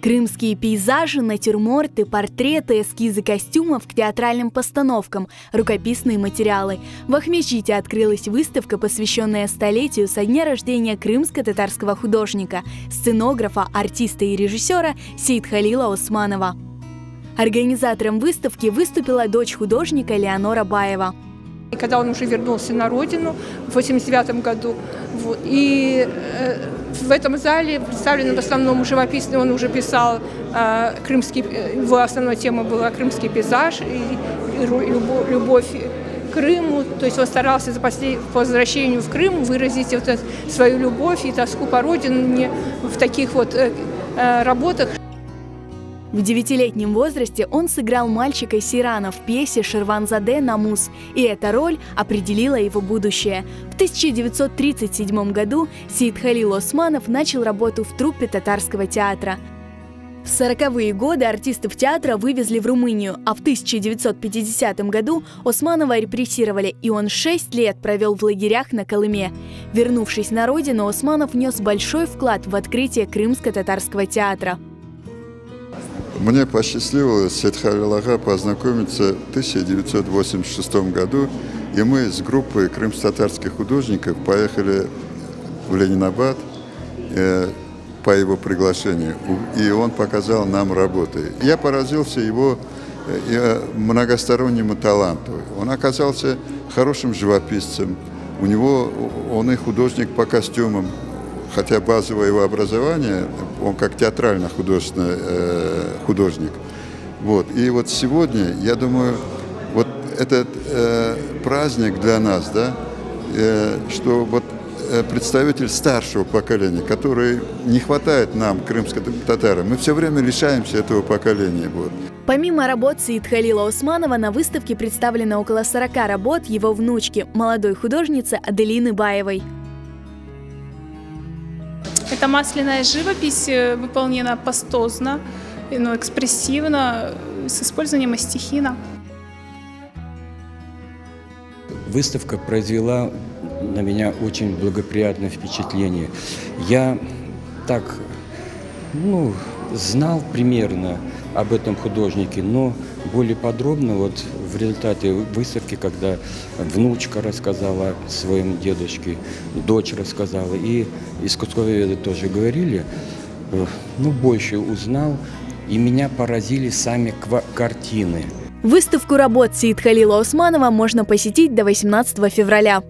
Крымские пейзажи, натюрморты, портреты, эскизы костюмов к театральным постановкам, рукописные материалы. В Ахмечите открылась выставка, посвященная столетию со дня рождения крымско-татарского художника, сценографа, артиста и режиссера Сейтхалила Османова. Организатором выставки выступила дочь художника Леонора Баева. И когда он уже вернулся на родину в 1989 году, и в этом зале представлены в основном живописные, он уже писал крымский, его основной тема была крымский пейзаж и любовь к Крыму, то есть он старался по возвращению в Крым выразить вот свою любовь и тоску по родине в таких вот работах. В 9-летнем возрасте он сыграл мальчика Сейрана в пьесе «Шерванзаде Намус», и эта роль определила его будущее. В 1937 году Сейтхалил Османов начал работу в труппе татарского театра. В 40-е годы артистов театра вывезли в Румынию, а в 1950 году Османова репрессировали, и он 6 лет провел в лагерях на Колыме. Вернувшись на родину, Османов внес большой вклад в открытие крымско-татарского театра. Мне посчастливилось с Сейтхалил ага познакомиться в 1986 году, и мы с группой крымско-татарских художников поехали в Ленинабад по его приглашению, и он показал нам работы. Я поразился его многостороннему таланту. Он оказался хорошим живописцем, он и художник по костюмам. Хотя базовое его образование, он как театрально-художественный художник. И вот сегодня, я думаю, вот этот праздник для нас, да, что вот представитель старшего поколения, который не хватает нам, крымским татарам, мы все время лишаемся этого поколения. Помимо работ Сейтхалила Османова, на выставке представлено около 40 работ его внучки, молодой художницы Аделины Баевой. Это масляная живопись, выполнена пастозно, но экспрессивно, с использованием мастихина. Выставка произвела на меня очень благоприятное впечатление. Я так, знал примерно об этом художнике, но более подробно в результате выставки, когда внучка рассказала о своем дедушке, дочь рассказала, и искусствоведы тоже говорили, больше узнал, и меня поразили сами картины. Выставку работ Сейтхалила Османова можно посетить до 18 февраля.